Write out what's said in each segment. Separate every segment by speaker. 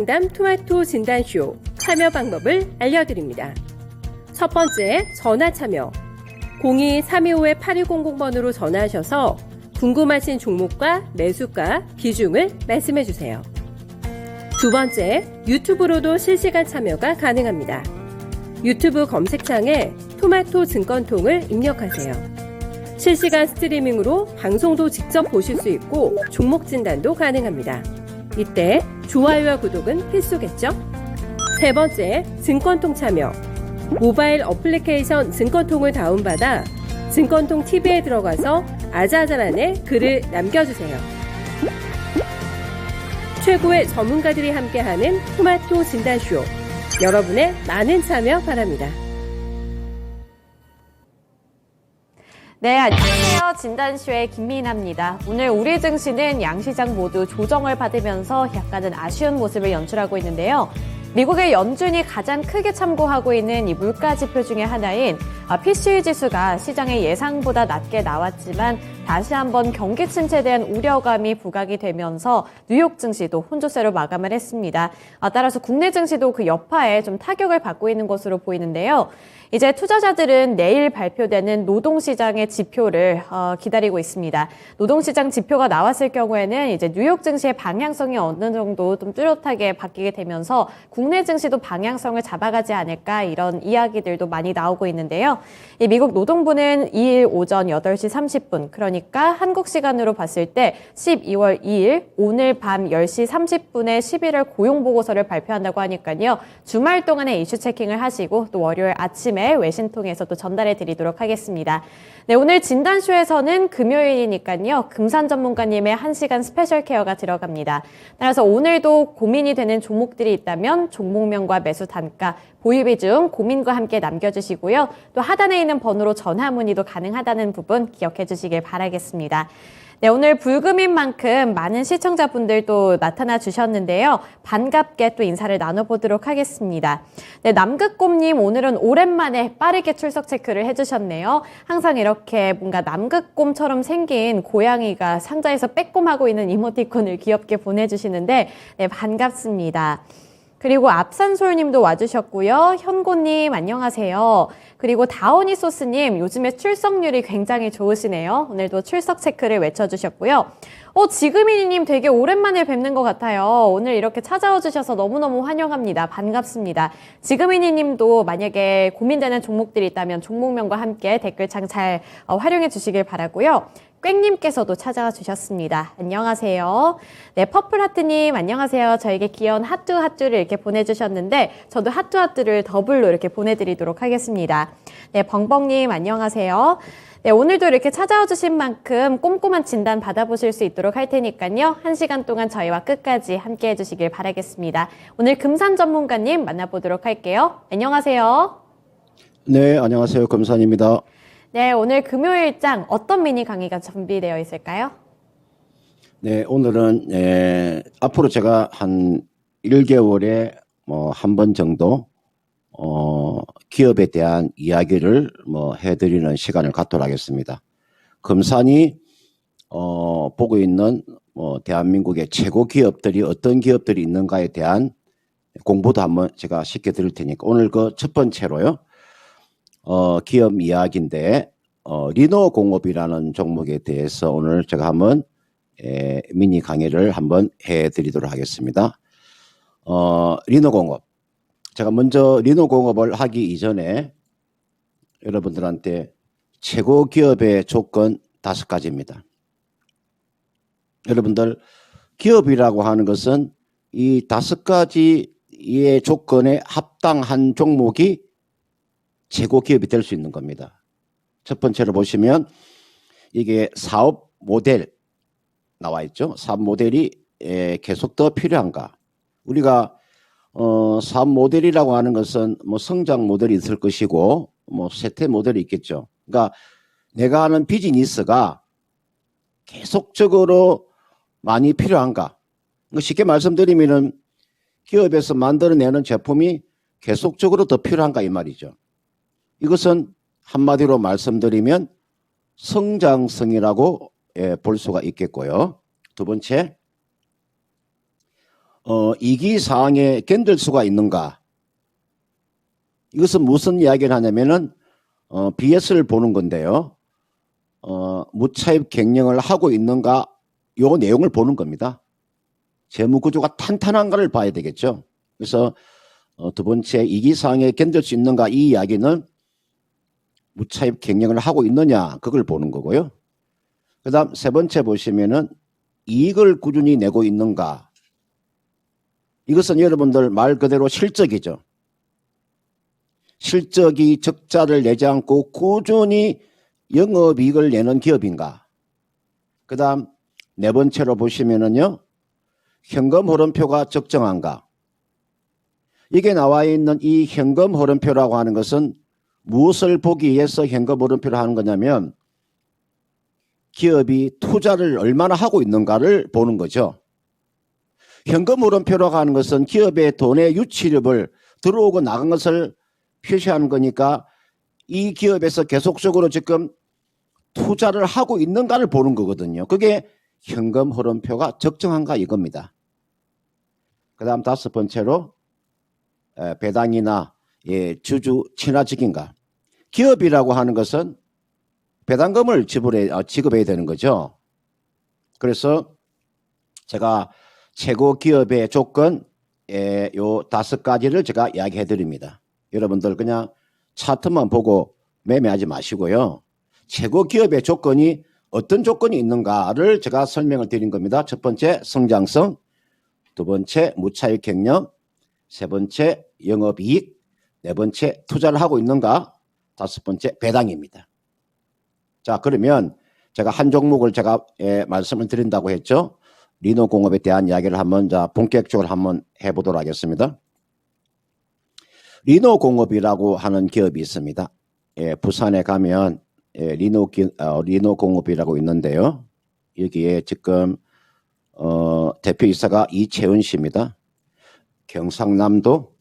Speaker 1: 상담 토마토 진단쇼 참여 방법을 알려드립니다. 첫 번째, 전화 참여. 02-325-8100번으로 전화하셔서 궁금하신 종목과 매수가, 비중을 말씀해주세요. 두 번째, 유튜브로도 실시간 참여가 가능합니다. 유튜브 검색창에 토마토 증권통을 입력하세요. 실시간 스트리밍으로 방송도 직접 보실 수 있고 종목 진단도 가능합니다. 이때 좋아요와 구독은 필수겠죠? 세 번째, 증권통 참여. 모바일 어플리케이션 증권통을 다운받아 증권통 TV에 들어가서 아자아자란에 글을 남겨주세요. 최고의 전문가들이 함께하는 토마토 진단쇼. 여러분의 많은 참여 바랍니다.
Speaker 2: 네, 안녕하세요. 진단쇼의 김민아입니다. 오늘 우리 증시는 양시장 모두 조정을 받으면서 약간은 아쉬운 모습을 연출하고 있는데요. 미국의 연준이 가장 크게 참고하고 있는 이 물가 지표 중에 하나인 PCE 지수가 시장의 예상보다 낮게 나왔지만 다시 한번 경기 침체에 대한 우려감이 부각이 되면서 뉴욕 증시도 혼조세로 마감을 했습니다. 따라서 국내 증시도 그 여파에 좀 타격을 받고 있는 것으로 보이는데요. 이제 투자자들은 내일 발표되는 노동시장의 지표를 기다리고 있습니다. 노동시장 지표가 나왔을 경우에는 이제 뉴욕 증시의 방향성이 어느 정도 좀 뚜렷하게 바뀌게 되면서 국내 증시도 방향성을 잡아가지 않을까 이런 이야기들도 많이 나오고 있는데요. 이 미국 노동부는 2일 오전 8시 30분, 그러니까 한국 시간으로 봤을 때 12월 2일 오늘 밤 10시 30분에 11월 고용보고서를 발표한다고 하니까요. 주말 동안에 이슈 체킹을 하시고 또 월요일 아침에 외신 통해서 또 전달해 드리도록 하겠습니다. 네, 오늘 진단쇼에서는 금요일이니까요. 금산 전문가님의 1시간 스페셜 케어가 들어갑니다. 따라서 오늘도 고민이 되는 종목들이 있다면 종목명과 매수 단가, 보유 비중 고민과 함께 남겨주시고요. 또 하단에 있는 번호로 전화 문의도 가능하다는 부분 기억해 주시길 바라겠습니다. 네, 오늘 불금인 만큼 많은 시청자분들도 나타나 주셨는데요. 반갑게 또 인사를 나눠보도록 하겠습니다. 네, 남극곰님 오늘은 오랜만에 빠르게 출석 체크를 해주셨네요. 항상 이렇게 뭔가 남극곰처럼 생긴 고양이가 상자에서 빼꼼하고 있는 이모티콘을 귀엽게 보내주시는데 네, 반갑습니다. 그리고 앞산솔님도 와주셨고요. 현고님 안녕하세요. 그리고 다오니 소스님 요즘에 출석률이 굉장히 좋으시네요. 오늘도 출석 체크를 외쳐주셨고요. 지금이니님 되게 오랜만에 뵙는 것 같아요. 오늘 이렇게 찾아와 주셔서 너무너무 환영합니다. 반갑습니다. 지금이니님도 만약에 고민되는 종목들이 있다면 종목명과 함께 댓글창 잘 활용해 주시길 바라고요. 꽹님께서도 찾아와 주셨습니다. 안녕하세요. 네, 퍼플하트님 안녕하세요. 저에게 귀여운 하뚜하뚜를 이렇게 보내주셨는데 저도 하뚜하뚜를 더블로 이렇게 보내드리도록 하겠습니다. 네, 벙벙님 안녕하세요. 네, 오늘도 이렇게 찾아와 주신 만큼 꼼꼼한 진단 받아보실 수 있도록 할 테니까요. 1시간 동안 저희와 끝까지 함께 해주시길 바라겠습니다. 오늘 금산 전문가님 만나보도록 할게요. 안녕하세요.
Speaker 3: 네, 안녕하세요. 금산입니다.
Speaker 2: 네, 오늘 금요일장 어떤 미니 강의가 준비되어 있을까요?
Speaker 3: 네, 오늘은 앞으로 제가 한 1개월에 한 번 정도 기업에 대한 이야기를 해드리는 시간을 갖도록 하겠습니다. 금산이 보고 있는 대한민국의 최고 기업들이 어떤 기업들이 있는가에 대한 공부도 한번 제가 시켜드릴 테니까 오늘 그 첫 번째로요. 기업 이야기인데 리노공업이라는 종목에 대해서 오늘 제가 한번 미니 강의를 한번 해드리도록 하겠습니다. 리노공업, 제가 먼저 리노공업을 하기 이전에 여러분들한테 최고 기업의 조건 5가지입니다. 여러분들 기업이라고 하는 것은 이 5가지의 조건에 합당한 종목이 최고 기업이 될 수 있는 겁니다. 첫 번째로 보시면 이게 사업 모델 나와 있죠. 사업 모델이 계속 더 필요한가. 우리가 사업 모델이라고 하는 것은 성장 모델이 있을 것이고 쇠퇴 모델이 있겠죠. 그러니까 내가 하는 비즈니스가 계속적으로 많이 필요한가. 쉽게 말씀드리면은 기업에서 만들어내는 제품이 계속적으로 더 필요한가 이 말이죠. 이것은 한마디로 말씀드리면 성장성이라고 볼 수가 있겠고요. 두 번째, 이기 사항에 견딜 수가 있는가? 이것은 무슨 이야기를 하냐면은 BS를 보는 건데요. 무차입 경영을 하고 있는가? 요 내용을 보는 겁니다. 재무 구조가 탄탄한가를 봐야 되겠죠. 그래서 두 번째 이기 사항에 견딜 수 있는가? 이 이야기는 무차입 경영을 하고 있느냐? 그걸 보는 거고요. 그다음 세 번째 보시면은 이익을 꾸준히 내고 있는가? 이것은 여러분들 말 그대로 실적이죠. 실적이 적자를 내지 않고 꾸준히 영업이익을 내는 기업인가? 그 다음 네 번째로 보시면은요, 현금 흐름표가 적정한가? 이게 나와 있는 이 현금 흐름표라고 하는 것은 무엇을 보기 위해서 현금 흐름표를 하는 거냐면 기업이 투자를 얼마나 하고 있는가를 보는 거죠. 현금 흐름표라고 하는 것은 기업의 돈의 유치력을 들어오고 나간 것을 표시하는 거니까 이 기업에서 계속적으로 지금 투자를 하고 있는가를 보는 거거든요. 그게 현금 흐름표가 적정한가 이겁니다. 그 다음 다섯 번째로 배당이나 주주 친화적인가. 기업이라고 하는 것은 배당금을 지급해야 되는 거죠. 그래서 제가 최고 기업의 조건 요 다섯 가지를 제가 이야기해 드립니다. 여러분들 그냥 차트만 보고 매매하지 마시고요. 최고 기업의 조건이 어떤 조건이 있는가를 제가 설명을 드린 겁니다. 첫 번째 성장성, 두 번째 무차익 경영, 세 번째 영업이익, 네 번째 투자를 하고 있는가, 다섯 번째 배당입니다. 자, 그러면 제가 한 종목을 제가 말씀을 드린다고 했죠. 리노공업에 대한 이야기를 한번 본격적으로 한번 해보도록 하겠습니다. 리노공업이라고 하는 기업이 있습니다. 부산에 가면 리노공업이라고 있는데요. 여기에 지금 대표이사가 이채은 씨입니다. 경상남도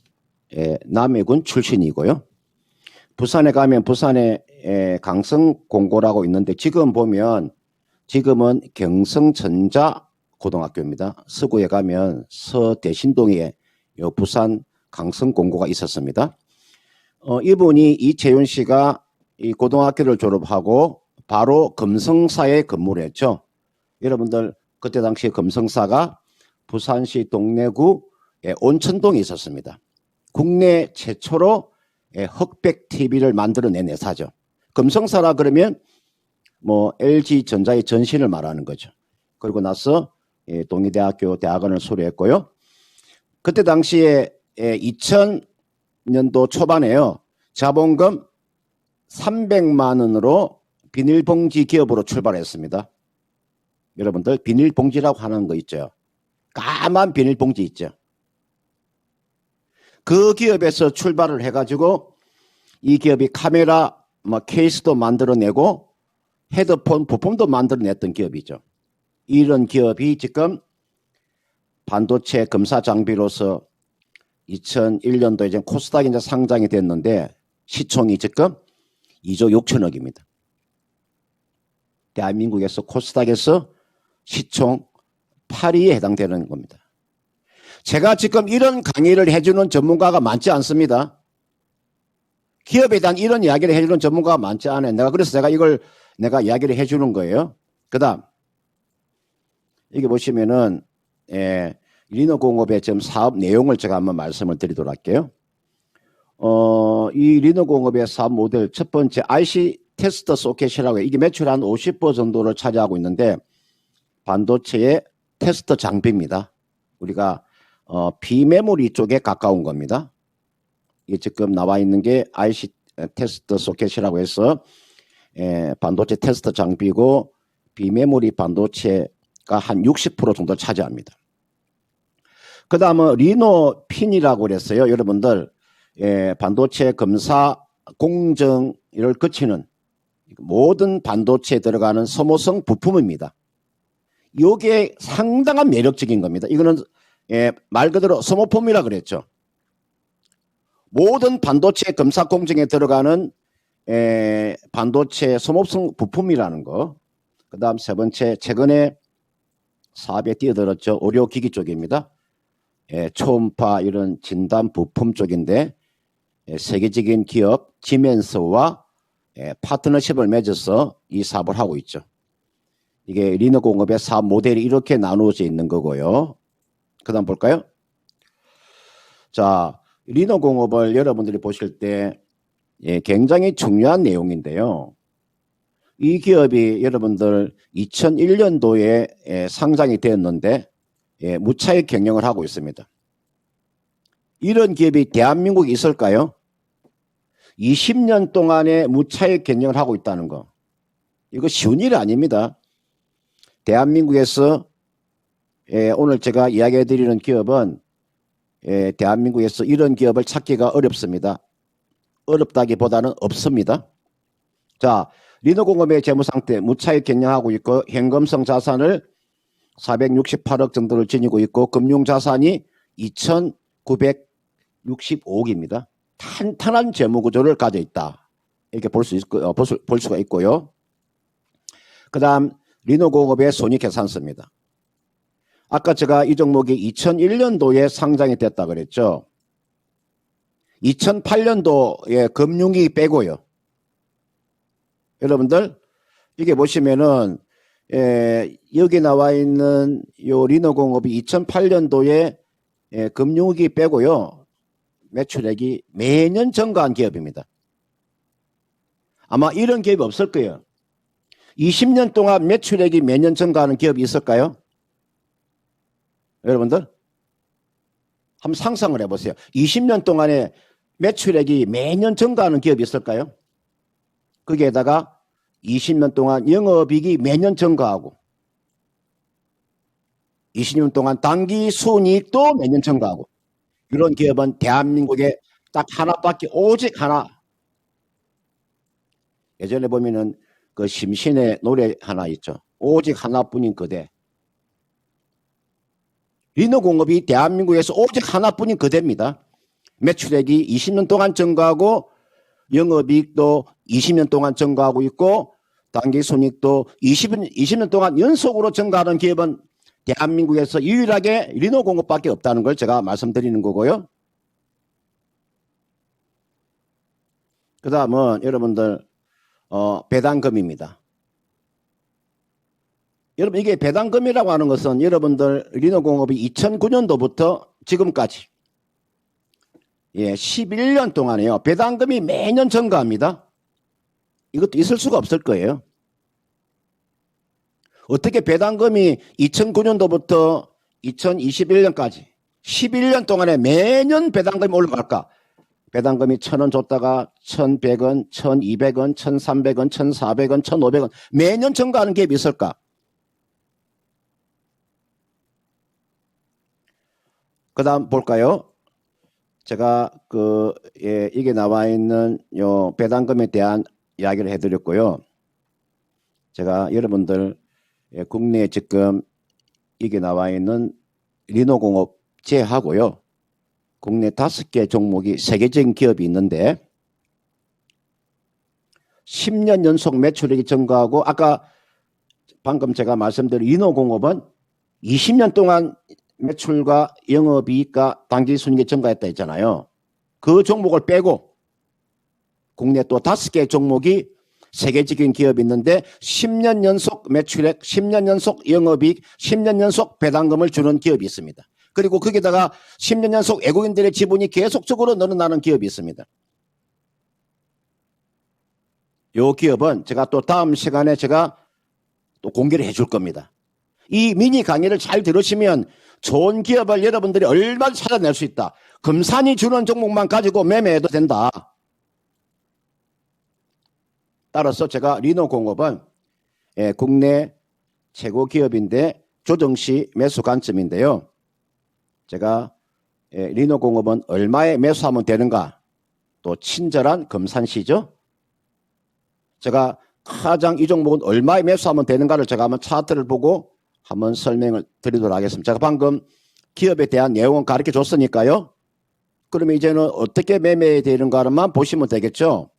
Speaker 3: 남해군 출신이고요. 부산에 가면 부산에 강성공고라고 있는데 지금 보면 지금은 경성전자고등학교입니다. 서구에 가면 서대신동에 부산 강성공고가 있었습니다. 이분이 이채윤 씨가 이 고등학교를 졸업하고 바로 금성사에 근무를 했죠. 여러분들 그때 당시 금성사가 부산시 동래구 온천동에 있었습니다. 국내 최초로 흑백 TV를 만들어낸 회사죠. 금성사라 그러면 뭐 LG전자의 전신을 말하는 거죠. 그리고 나서 동의대학교 대학원을 수료했고요. 그때 당시에 2000년도 초반에요. 자본금 300만 원으로 비닐봉지 기업으로 출발했습니다. 여러분들 비닐봉지라고 하는 거 있죠. 까만 비닐봉지 있죠. 그 기업에서 출발을 해가지고 이 기업이 카메라 케이스도 만들어내고 헤드폰 부품도 만들어냈던 기업이죠. 이런 기업이 지금 반도체 검사 장비로서 2001년도에 이제 코스닥에 이제 상장이 됐는데 시총이 지금 2조 6천억입니다. 대한민국에서 코스닥에서 시총 8위에 해당되는 겁니다. 제가 지금 이런 강의를 해주는 전문가가 많지 않습니다. 기업에 대한 이런 이야기를 해주는 전문가가 많지 않아요. 그래서 제가 이걸 이야기를 해주는 거예요. 그 다음 여기 보시면은 리노공업의 지금 사업 내용을 제가 한번 말씀을 드리도록 할게요. 이 리노공업의 사업 모델 첫 번째 IC 테스터 소켓이라고 해요. 이게 매출 한 50% 정도를 차지하고 있는데 반도체의 테스터 장비입니다. 우리가 비메모리 쪽에 가까운 겁니다. 이게 지금 나와 있는 게 IC 테스터 소켓이라고 해서 반도체 테스터 장비고 비메모리 반도체가 한 60% 정도 차지합니다. 그 다음은 리노핀이라고 그랬어요. 여러분들 반도체 검사 공정을 거치는 모든 반도체에 들어가는 소모성 부품입니다. 이게 상당한 매력적인 겁니다. 이거는 말 그대로 소모품이라 그랬죠. 모든 반도체 검사 공정에 들어가는 반도체 소모성 부품이라는 거. 그 다음 세 번째 최근에 사업에 뛰어들었죠. 의료기기 쪽입니다. 초음파 이런 진단 부품 쪽인데 세계적인 기업 지멘스와 파트너십을 맺어서 이 사업을 하고 있죠. 이게 리너공업의 사업 모델이 이렇게 나누어져 있는 거고요. 그 다음 볼까요? 자, 리너공업을 여러분들이 보실 때 굉장히 중요한 내용인데요. 이 기업이 여러분들 2001년도에 상장이 되었는데 무차익 경영을 하고 있습니다. 이런 기업이 대한민국에 있을까요? 20년 동안에 무차익 경영을 하고 있다는 거. 이거 쉬운 일이 아닙니다. 대한민국에서 오늘 제가 이야기해 드리는 기업은 대한민국에서 이런 기업을 찾기가 어렵습니다. 어렵다기보다는 없습니다. 자, 리너공업의 재무상태 무차익 경영하고 있고 현금성 자산을 468억 정도를 지니고 있고 금융자산이 2,965억입니다. 탄탄한 재무구조를 가져 있다. 이렇게 볼 수가 있고요. 그 다음 리너공업의 손익계산서입니다. 아까 제가 이 종목이 2001년도에 상장이 됐다 그랬죠. 2008년도에 금융위 빼고요. 여러분들 이게 보시면은 여기 나와 있는 요 리너공업이 2008년도에 금융위기 빼고요. 매출액이 매년 증가한 기업입니다. 아마 이런 기업이 없을 거예요. 20년 동안 매출액이 매년 증가하는 기업이 있을까요? 여러분들 한번 상상을 해보세요. 20년 동안에 매출액이 매년 증가하는 기업이 있을까요? 거기에다가 20년 동안 영업이익이 매년 증가하고 20년 동안 당기순이익도 매년 증가하고 이런 기업은 대한민국에 딱 하나밖에 오직 하나. 예전에 보면은 그 심신의 노래 하나 있죠. 오직 하나뿐인 그대. 리너공업이 대한민국에서 오직 하나뿐인 그대입니다. 매출액이 20년 동안 증가하고 영업이익도 20년 동안 증가하고 있고 당기순이익도 20년 동안 연속으로 증가하는 기업은 대한민국에서 유일하게 리너공업밖에 없다는 걸 제가 말씀드리는 거고요. 그 다음은 여러분들 배당금입니다. 여러분 이게 배당금이라고 하는 것은 여러분들 리너공업이 2009년도부터 지금까지 11년 동안에요. 배당금이 매년 증가합니다. 이것도 있을 수가 없을 거예요. 어떻게 배당금이 2009년도부터 2021년까지 11년 동안에 매년 배당금이 올라갈까? 배당금이 1,000원 줬다가 1,100원, 1,200원, 1,300원, 1,400원, 1,500원 매년 증가하는 기업이 있을까? 그 다음 볼까요? 제가 이게 나와 있는 요 배당금에 대한 이야기를 해드렸고요. 제가 여러분들 국내에 지금 이게 나와 있는 리너공업 제하고요. 국내 5개 종목이 세계적인 기업이 있는데 10년 연속 매출액이 증가하고 아까 방금 제가 말씀드린 리너공업은 20년 동안 매출과 영업이익과 당기순이익이 증가했다 했잖아요. 그 종목을 빼고 국내 또 5개 종목이 세계적인 기업이 있는데 10년 연속 매출액, 10년 연속 영업이익, 10년 연속 배당금을 주는 기업이 있습니다. 그리고 거기다가 10년 연속 외국인들의 지분이 계속적으로 늘어나는 기업이 있습니다. 이 기업은 제가 또 다음 시간에 제가 또 공개를 해줄 겁니다. 이 미니 강의를 잘 들으시면 좋은 기업을 여러분들이 얼마나 찾아낼 수 있다. 금산이 주는 종목만 가지고 매매해도 된다. 따라서 제가 리너공업은 국내 최고 기업인데 조정시 매수 관점인데요. 제가 리너공업은 얼마에 매수하면 되는가? 또 친절한 금산시죠. 제가 가장 이 종목은 얼마에 매수하면 되는가를 제가 한번 차트를 보고 한번 설명을 드리도록 하겠습니다. 제가 방금 기업에 대한 내용은 가르쳐 줬으니까요. 그러면 이제는 어떻게 매매해야 되는가만 보시면 되겠죠.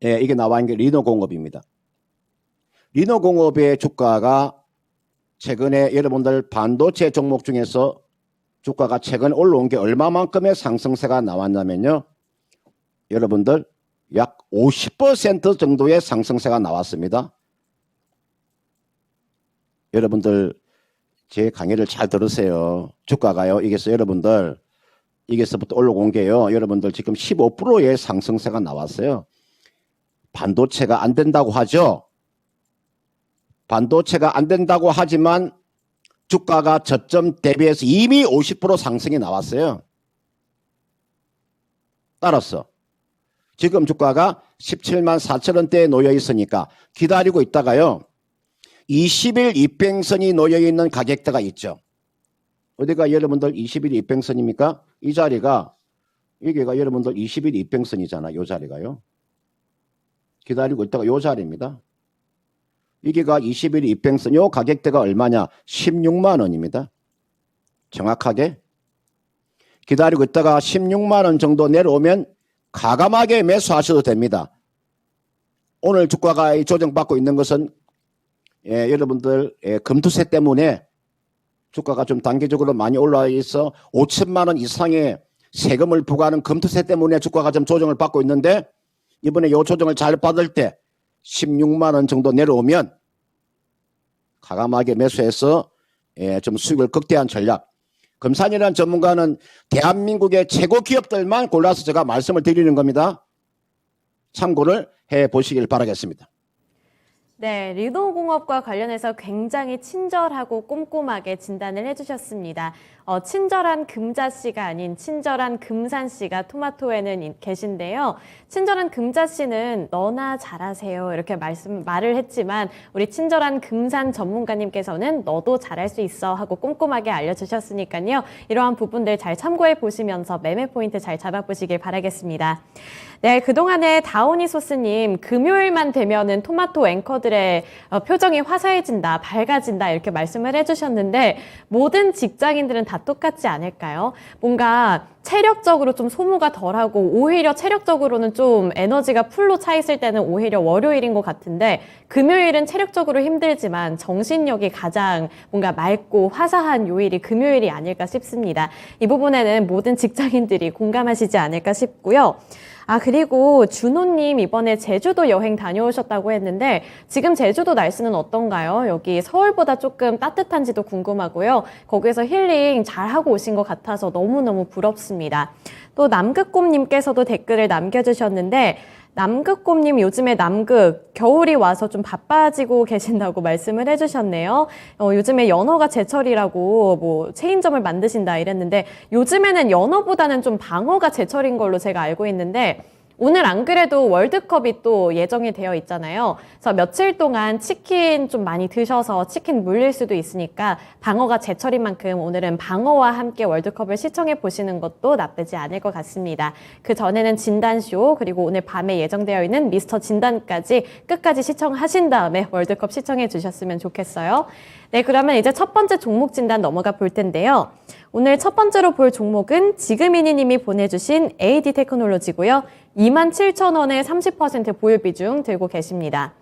Speaker 3: 이게 나와 있는 게 리너공업입니다. 리너공업의 주가가 최근에 여러분들 반도체 종목 중에서 주가가 최근 올라온 게 얼마만큼의 상승세가 나왔냐면요. 여러분들 약 50% 정도의 상승세가 나왔습니다. 여러분들 제 강의를 잘 들으세요. 주가가요. 여러분들 이게서부터 올라온 게요. 여러분들 지금 15%의 상승세가 나왔어요. 반도체가 안 된다고 하죠. 반도체가 안 된다고 하지만 주가가 저점 대비해서 이미 50% 상승이 나왔어요. 따라서 지금 주가가 17만 4천 원대에 놓여 있으니까 기다리고 있다가요. 20일 이평선이 놓여 있는 가격대가 있죠. 어디가 여러분들 20일 이평선입니까? 이 자리가 여기가 여러분들 20일 이평선이잖아. 이 자리가요. 기다리고 있다가 이 자리입니다. 여기가 20일 이평선, 요 가격대가 얼마냐? 16만 원입니다. 정확하게. 기다리고 있다가 16만 원 정도 내려오면 과감하게 매수하셔도 됩니다. 오늘 주가가 조정받고 있는 것은 여러분들 금투세 때문에 주가가 좀 단기적으로 많이 올라와 있어 5천만 원 이상의 세금을 부과하는 금투세 때문에 주가가 좀 조정을 받고 있는데 이번에 요 조정을 잘 받을 때 16만 원 정도 내려오면 과감하게 매수해서 좀 수익을 극대화한 전략. 금산이라는 전문가는 대한민국의 최고 기업들만 골라서 제가 말씀을 드리는 겁니다. 참고를 해보시길 바라겠습니다.
Speaker 2: 네, 리노공업과 관련해서 굉장히 친절하고 꼼꼼하게 진단을 해주셨습니다. 친절한 금자씨가 아닌 친절한 금산씨가 토마토에는 계신데요. 친절한 금자씨는 너나 잘하세요 이렇게 말을 했지만 우리 친절한 금산 전문가님께서는 너도 잘할 수 있어 하고 꼼꼼하게 알려주셨으니까요. 이러한 부분들 잘 참고해 보시면서 매매 포인트 잘 잡아보시길 바라겠습니다. 네, 그동안에 다오니소스님 금요일만 되면은 토마토 앵커들의 표정이 화사해진다, 밝아진다 이렇게 말씀을 해주셨는데 모든 직장인들은 다 똑같지 않을까요? 뭔가 체력적으로 좀 소모가 덜하고 오히려 체력적으로는 좀 에너지가 풀로 차 있을 때는 오히려 월요일인 것 같은데 금요일은 체력적으로 힘들지만 정신력이 가장 뭔가 맑고 화사한 요일이 금요일이 아닐까 싶습니다. 이 부분에는 모든 직장인들이 공감하시지 않을까 싶고요. 그리고 준호님 이번에 제주도 여행 다녀오셨다고 했는데 지금 제주도 날씨는 어떤가요? 여기 서울보다 조금 따뜻한지도 궁금하고요. 거기에서 힐링 잘하고 오신 것 같아서 너무너무 부럽습니다. 또 남극곰님께서도 댓글을 남겨주셨는데 남극곰님 요즘에 남극 겨울이 와서 좀 바빠지고 계신다고 말씀을 해주셨네요. 요즘에 연어가 제철이라고 뭐 체인점을 만드신다 이랬는데 요즘에는 연어보다는 좀 방어가 제철인 걸로 제가 알고 있는데 오늘 안 그래도 월드컵이 또 예정이 되어 있잖아요. 그래서 며칠 동안 치킨 좀 많이 드셔서 치킨 물릴 수도 있으니까 방어가 제철인 만큼 오늘은 방어와 함께 월드컵을 시청해 보시는 것도 나쁘지 않을 것 같습니다. 그 전에는 진단쇼 그리고 오늘 밤에 예정되어 있는 미스터 진단까지 끝까지 시청하신 다음에 월드컵 시청해 주셨으면 좋겠어요. 네, 그러면 이제 첫 번째 종목 진단 넘어가 볼 텐데요. 오늘 첫 번째로 볼 종목은 지금이니님이 보내주신 AD 테크놀로지고요. 27,000원에 30% 보유 비중 들고 계십니다.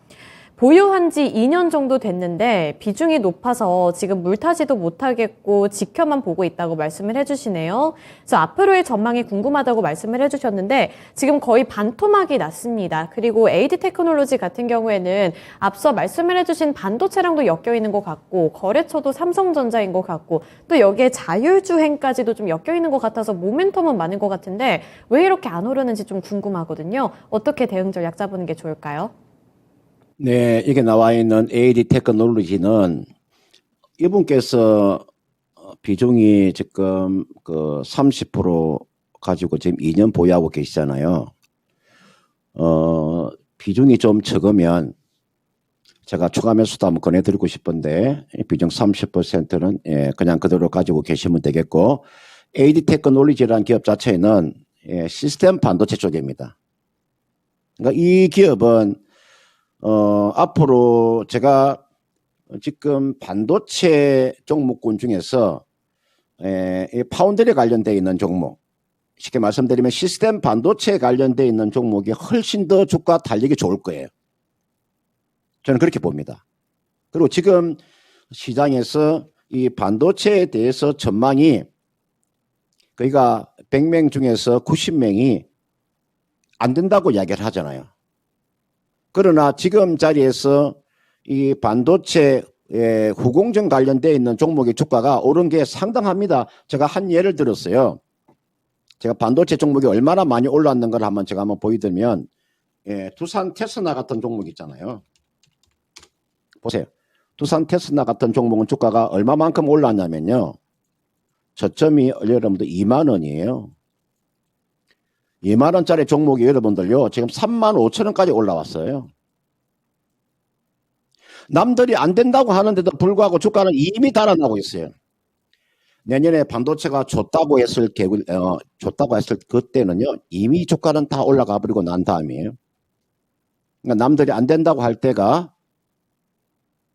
Speaker 2: 보유한 지 2년 정도 됐는데 비중이 높아서 지금 물타지도 못하겠고 지켜만 보고 있다고 말씀을 해주시네요. 그래서 앞으로의 전망이 궁금하다고 말씀을 해주셨는데 지금 거의 반토막이 났습니다. 그리고 AD 테크놀로지 같은 경우에는 앞서 말씀을 해주신 반도체랑도 엮여 있는 것 같고 거래처도 삼성전자인 것 같고 또 여기에 자율주행까지도 좀 엮여 있는 것 같아서 모멘텀은 많은 것 같은데 왜 이렇게 안 오르는지 좀 궁금하거든요. 어떻게 대응 전략 짜보는 게 좋을까요?
Speaker 3: 네, 이게 나와 있는 AD 테크놀로지는 이분께서 비중이 지금 그 30% 가지고 지금 2년 보유하고 계시잖아요. 비중이 좀 적으면 제가 추가 매수도 한번 권해드리고 싶은데 비중 30%는 그냥 그대로 가지고 계시면 되겠고 AD 테크놀로지라는 기업 자체는 시스템 반도체 쪽입니다. 그러니까 이 기업은 앞으로 제가 지금 반도체 종목군 중에서 이 파운드리 관련되어 있는 종목, 쉽게 말씀드리면 시스템 반도체에 관련되어 있는 종목이 훨씬 더 주가 달리기 좋을 거예요. 저는 그렇게 봅니다. 그리고 지금 시장에서 이 반도체에 대해서 전망이 그러니까 100명 중에서 90명이 안 된다고 이야기를 하잖아요. 그러나 지금 자리에서 이 반도체 후공정 관련되어 있는 종목의 주가가 오른 게 상당합니다. 제가 한 예를 들었어요. 제가 반도체 종목이 얼마나 많이 올랐는 걸 제가 한번 보여드리면, 두산 테스나 같은 종목 있잖아요. 보세요. 두산 테스나 같은 종목은 주가가 얼마만큼 올랐냐면요. 저점이 여러분들 2만 원이에요. 2만 원짜리 종목이 여러분들요. 지금 3만 5천 원까지 올라왔어요. 남들이 안 된다고 하는데도 불구하고 주가는 이미 달아나고 있어요. 내년에 반도체가 좋다고 했을 그때는요. 이미 주가는 다 올라가 버리고 난 다음이에요. 그러니까 남들이 안 된다고 할 때가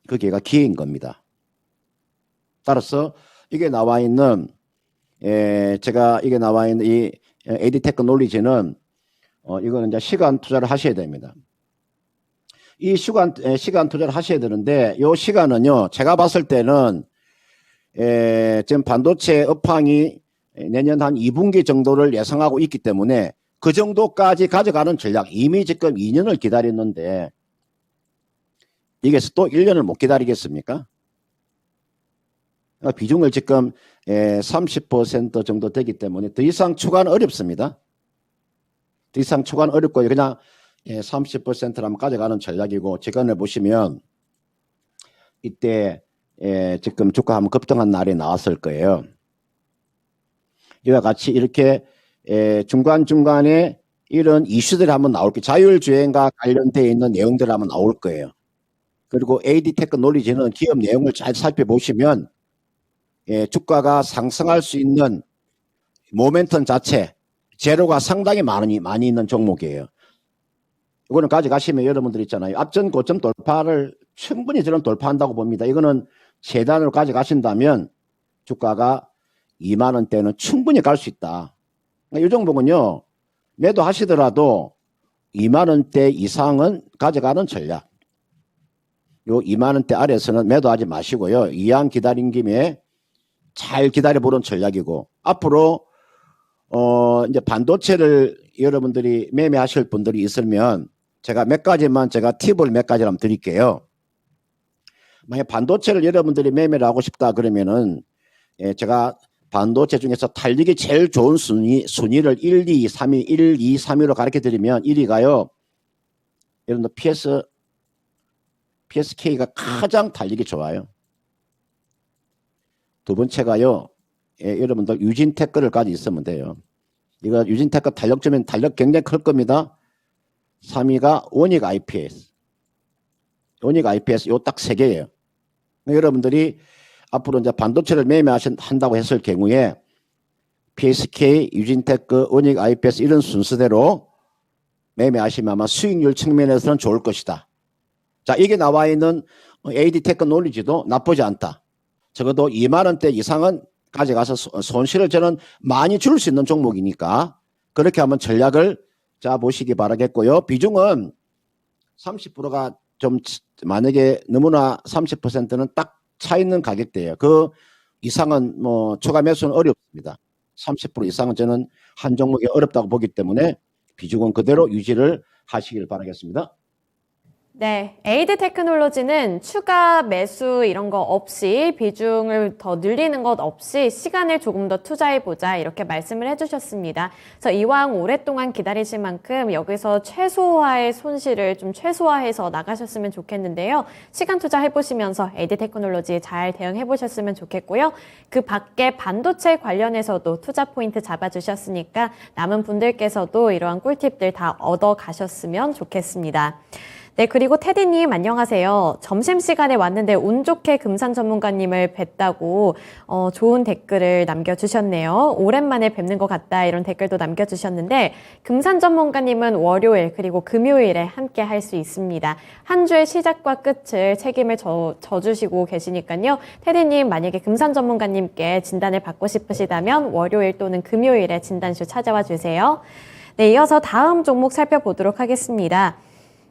Speaker 3: 그게가 기회인 겁니다. 따라서 이게 나와 있는 제가 이게 나와 있는 이 AD 테크놀리지는 이거는 이제 시간 투자를 하셔야 됩니다. 이 시간 투자를 하셔야 되는데 이 시간은요. 제가 봤을 때는 지금 반도체 업황이 내년 한 2분기 정도를 예상하고 있기 때문에 그 정도까지 가져가는 전략 이미 지금 2년을 기다렸는데 이게 또 1년을 못 기다리겠습니까? 비중을 지금 30% 정도 되기 때문에 더 이상 추가는 어렵습니다. 더 이상 추가는 어렵고요. 그냥 30%라면 가져가는 전략이고 최근에 보시면 이때 지금 주가 한번 급등한 날이 나왔을 거예요. 이와 같이 이렇게 중간중간에 이런 이슈들이 한번 나올 거예요. 자율주행과 관련되어 있는 내용들이 한번 나올 거예요. 그리고 AD 테크놀리지는 기업 내용을 잘 살펴보시면 주가가 상승할 수 있는 모멘텀 자체 재료가 상당히 많이 있는 종목이에요. 이거는 가져가시면 여러분들 있잖아요. 앞전 고점 돌파를 충분히 저는 돌파한다고 봅니다. 이거는 재단으로 가져가신다면 주가가 2만 원대는 충분히 갈 수 있다. 이 종목은요. 매도하시더라도 2만 원대 이상은 가져가는 전략. 요 2만 원대 아래에서는 매도하지 마시고요. 이왕 기다린 김에 잘 기다려보는 전략이고 앞으로 이제 반도체를 여러분들이 매매하실 분들이 있으면 제가 몇 가지만 팁을 몇 가지 한번 드릴게요. 만약 반도체를 여러분들이 매매를 하고 싶다 그러면은 제가 반도체 중에서 달리기 제일 좋은 순위를 1, 2, 3위, 1, 2, 3위로 가르쳐 드리면 1위가요. 여러분들 PSK가 가장 달리기 좋아요. 두 번째가요. 여러분들 유진테크를 가지고 있으면 돼요. 이거 유진테크 탄력점은 탄력 굉장히 클 겁니다. 3위가 원익 IPS. 원익 IPS 요 딱 3개예요. 여러분들이 앞으로 이제 반도체를 매매한다고 했을 경우에 PSK, 유진테크, 원익 IPS 이런 순서대로 매매하시면 아마 수익률 측면에서는 좋을 것이다. 자, 이게 나와 있는 AD 테크놀리지도 나쁘지 않다. 적어도 2만 원대 이상은 가져가서 손실을 저는 많이 줄 수 있는 종목이니까 그렇게 한번 전략을 짜보시기 바라겠고요. 비중은 30%가 좀 만약에 너무나 30%는 딱 차 있는 가격대예요. 그 이상은 뭐 추가 매수는 어렵습니다. 30% 이상은 저는 한 종목이 어렵다고 보기 때문에 비중은 그대로 유지를 하시길 바라겠습니다.
Speaker 2: 네, 에이드 테크놀로지는 추가 매수 이런 거 없이 비중을 더 늘리는 것 없이 시간을 조금 더 투자해보자 이렇게 말씀을 해주셨습니다. 그래서 이왕 오랫동안 기다리실 만큼 여기서 최소화의 손실을 좀 최소화해서 나가셨으면 좋겠는데요. 시간 투자해보시면서 에이드 테크놀로지에 잘 대응해보셨으면 좋겠고요. 그 밖에 반도체 관련해서도 투자 포인트 잡아주셨으니까 남은 분들께서도 이러한 꿀팁들 다 얻어가셨으면 좋겠습니다. 네, 그리고 테디님 안녕하세요. 점심시간에 왔는데 운 좋게 금산 전문가님을 뵀다고 좋은 댓글을 남겨주셨네요. 오랜만에 뵙는 것 같다 이런 댓글도 남겨주셨는데 금산 전문가님은 월요일 그리고 금요일에 함께 할 수 있습니다. 한 주의 시작과 끝을 책임을 져주시고 계시니까요. 테디님 만약에 금산 전문가님께 진단을 받고 싶으시다면 월요일 또는 금요일에 진단쇼 찾아와 주세요. 네, 이어서 다음 종목 살펴보도록 하겠습니다.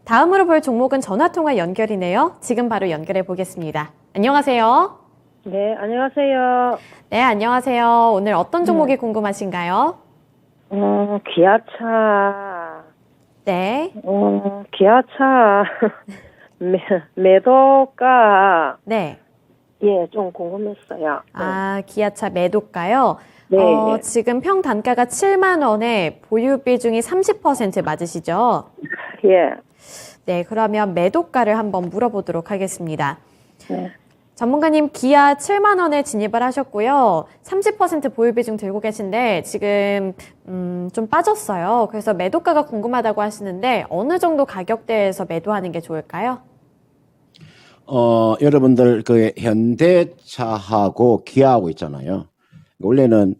Speaker 2: 다음으로 볼 종목은 전화통화 연결이네요. 지금 바로 연결해 보겠습니다. 안녕하세요.
Speaker 4: 네, 안녕하세요.
Speaker 2: 네, 안녕하세요. 오늘 어떤 종목이 궁금하신가요?
Speaker 4: 기아차,
Speaker 2: 네.
Speaker 4: 기아차, 매도가,
Speaker 2: 네.
Speaker 4: 예, 좀 궁금했어요.
Speaker 2: 아, 기아차 매도가요?
Speaker 4: 네, 네.
Speaker 2: 지금 평 단가가 7만 원에 보유 비중이 30% 맞으시죠?
Speaker 4: 예,
Speaker 2: 네, 그러면 매도가를 한번 물어보도록 하겠습니다.
Speaker 4: 네.
Speaker 2: 전문가님, 기아 7만 원에 진입을 하셨고요. 30% 보유 비중 들고 계신데 지금 좀 빠졌어요. 그래서 매도가가 궁금하다고 하시는데 어느 정도 가격대에서 매도하는 게 좋을까요?
Speaker 3: 여러분들 그 현대차하고 기아하고 있잖아요. 원래는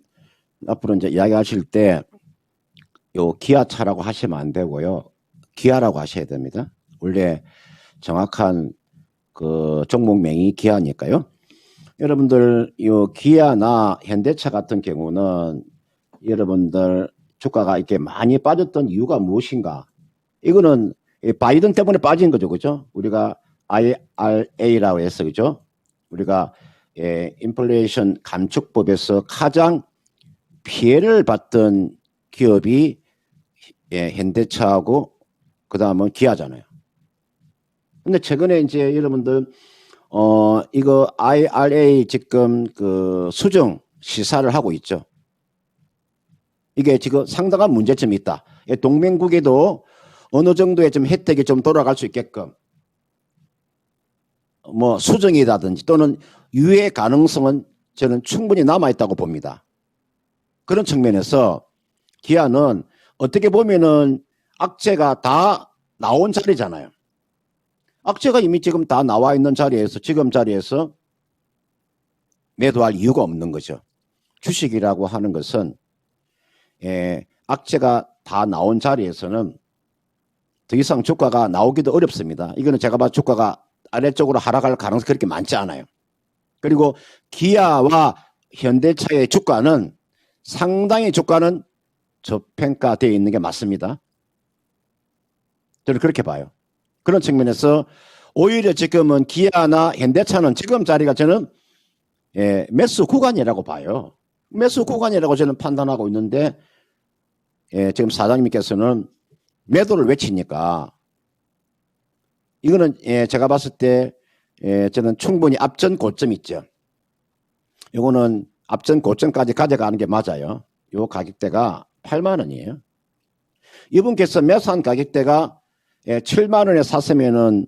Speaker 3: 앞으로 이제 이야기하실 때 요 기아차라고 하시면 안 되고요. 기아라고 하셔야 됩니다. 원래 정확한 그 종목명이 기아니까요. 여러분들 요 기아나 현대차 같은 경우는 여러분들 주가가 이렇게 많이 빠졌던 이유가 무엇인가? 이거는 바이든 때문에 빠진 거죠, 그죠? 우리가 IRA라고 해서 그죠? 우리가 인플레이션 감축법에서 가장 피해를 봤던 기업이 현대차하고 그 다음은 기아잖아요. 근데 최근에 이제 여러분들 이거 IRA 지금 그 수정 시사를 하고 있죠. 이게 지금 상당한 문제점이 있다. 동맹국에도 어느 정도의 좀 혜택이 좀 돌아갈 수 있게끔 뭐 수정이라든지 또는 유예 가능성은 저는 충분히 남아 있다고 봅니다. 그런 측면에서 기아는 어떻게 보면은 악재가 다 나온 자리잖아요. 악재가 이미 지금 다 나와 있는 자리에서 지금 자리에서 매도할 이유가 없는 거죠. 주식이라고 하는 것은 악재가 다 나온 자리에서는 더 이상 주가가 나오기도 어렵습니다. 이거는 제가 봐도 주가가 아래쪽으로 하락할 가능성이 그렇게 많지 않아요. 그리고 기아와 현대차의 주가는 상당히 주가는 저평가되어 있는 게 맞습니다. 저는 그렇게 봐요. 그런 측면에서 오히려 지금은 기아나 현대차는 지금 자리가 저는 매수 구간이라고 봐요. 매수 구간이라고 저는 판단하고 있는데 지금 사장님께서는 매도를 외치니까 이거는 제가 봤을 때 저는 충분히 앞전 고점 있죠. 이거는 앞전 고점까지 가져가는 게 맞아요. 요 가격대가 8만 원이에요. 이분께서 매수한 가격대가 7만 원에 샀으면은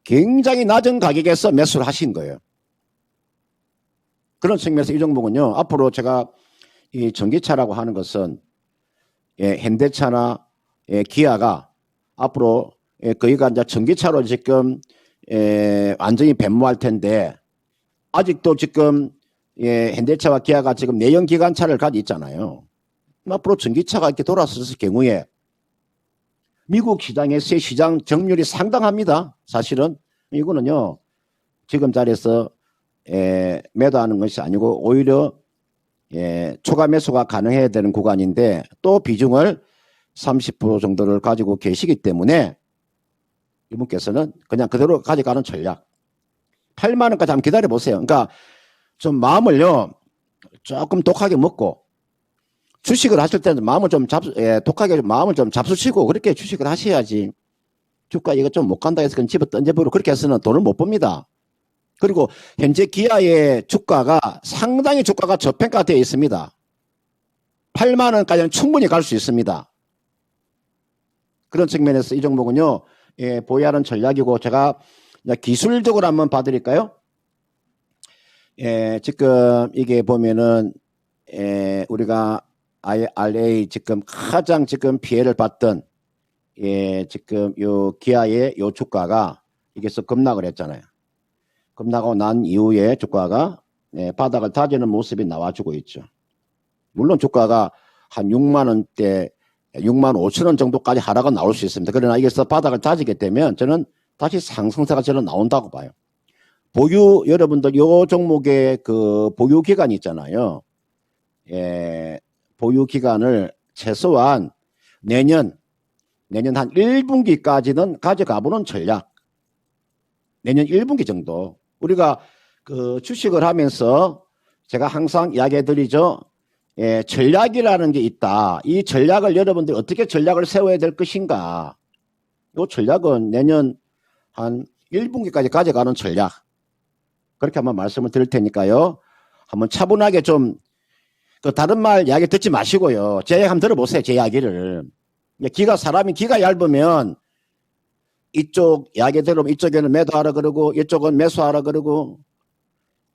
Speaker 3: 굉장히 낮은 가격에서 매수를 하신 거예요. 그런 측면에서 이 종목은요. 앞으로 제가 이 전기차라고 하는 것은 현대차나 기아가 앞으로 거기가 이제 전기차로 지금 완전히 변모할 텐데 아직도 지금 현대차와 기아가 지금 내연 기관차를 가지고 있잖아요. 앞으로 전기차가 이렇게 돌아섰을 경우에 미국 시장에서의 시장 점유율이 상당합니다. 사실은 이거는요. 지금 자리에서 매도하는 것이 아니고 오히려 초과 매수가 가능해야 되는 구간인데 또 비중을 30% 정도를 가지고 계시기 때문에 이분께서는 그냥 그대로 가져가는 전략. 8만 원까지 한번 기다려 보세요. 그러니까 좀 마음을요. 조금 독하게 먹고 주식을 하실 때는 마음을 좀 독하게 마음을 좀 잡수시고 그렇게 주식을 하셔야지. 주가 이거 좀 못 간다 해서 그냥 집어 던져버리고 그렇게 해서는 돈을 못 법니다. 그리고 현재 기아의 주가가 상당히 주가가 저평가되어 있습니다. 8만 원까지는 충분히 갈 수 있습니다. 그런 측면에서 이 종목은요. 보유하는 전략이고 제가 기술적으로 한번 봐드릴까요? 지금 이게 보면은 우리가 IRA 지금 가장 지금 피해를 봤던 지금 요 기아의 요 주가가 이게서 급락을 했잖아요. 급락하고 난 이후에 주가가 바닥을 다지는 모습이 나와주고 있죠. 물론 주가가 한 6만 원대 6만 5천 원 정도까지 하락은 나올 수 있습니다. 그러나 이게서 바닥을 다지게 되면 저는 다시 상승세가 저는 나온다고 봐요. 보유 여러분들 요 종목의 그 보유 기간이 있잖아요. 보유 기간을 최소한 내년 한 1분기까지는 가져가 보는 전략. 내년 1분기 정도. 우리가 그 주식을 하면서 제가 항상 이야기해 드리죠. 예, 전략이라는 게 있다. 이 전략을 여러분들이 어떻게 전략을 세워야 될 것인가. 이 전략은 내년 한 1분기까지 가져가는 전략. 그렇게 한번 말씀을 드릴 테니까요. 한번 차분하게 좀, 그 다른 말 이야기 듣지 마시고요. 제 이야기 한번 들어보세요. 제 이야기를. 사람이 기가 얇으면 이쪽 이야기 들으면 이쪽에는 매도하라 그러고 이쪽은 매수하라 그러고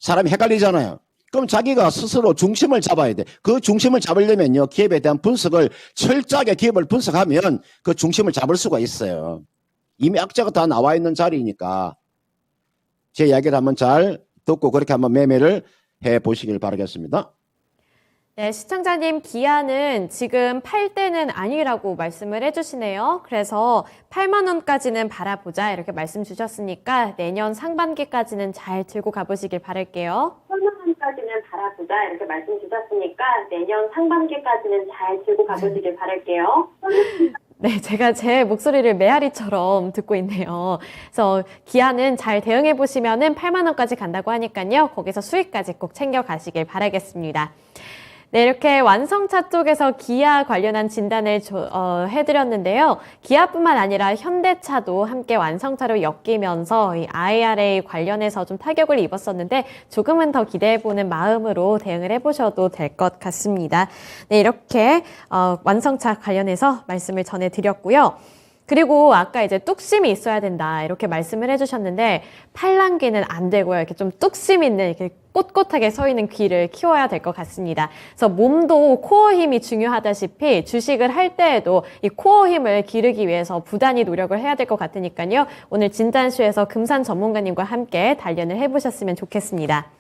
Speaker 3: 사람이 헷갈리잖아요. 그럼 자기가 스스로 중심을 잡아야 돼. 그 중심을 잡으려면요. 기업에 대한 분석을 철저하게 기업을 분석하면 그 중심을 잡을 수가 있어요. 이미 악재가 다 나와 있는 자리니까 제 이야기를 한번 잘 듣고 그렇게 한번 매매를 해 보시길 바라겠습니다.
Speaker 2: 네, 시청자님, 기아는 지금 팔 때는 아니라고 말씀을 해주시네요. 그래서 8만 원까지는 바라보자 이렇게 말씀 주셨으니까 내년 상반기까지는 잘 들고 가보시길 바랄게요. 8만 원까지는 바라보자 이렇게 말씀 주셨으니까 내년 상반기까지는 잘 들고 가보시길 바랄게요. 네, 제가 제 목소리를 메아리처럼 듣고 있네요. 그래서 기아는 잘 대응해 보시면은 8만 원까지 간다고 하니까요. 거기서 수익까지 꼭 챙겨 가시길 바라겠습니다. 네, 이렇게 완성차 쪽에서 기아 관련한 진단을 해드렸는데요. 기아뿐만 아니라 현대차도 함께 완성차로 엮이면서 이 IRA 관련해서 좀 타격을 입었었는데 조금은 더 기대해보는 마음으로 대응을 해보셔도 될 것 같습니다. 네, 이렇게 완성차 관련해서 말씀을 전해드렸고요. 그리고 아까 이제 뚝심이 있어야 된다 이렇게 말씀을 해주셨는데 팔랑귀는 안 되고요. 이렇게 좀 뚝심 있는 이렇게 꼿꼿하게 서 있는 귀를 키워야 될 것 같습니다. 그래서 몸도 코어 힘이 중요하다시피 주식을 할 때에도 이 코어 힘을 기르기 위해서 부단히 노력을 해야 될 것 같으니까요. 오늘 진단쇼에서 금산 전문가님과 함께 단련을 해보셨으면 좋겠습니다.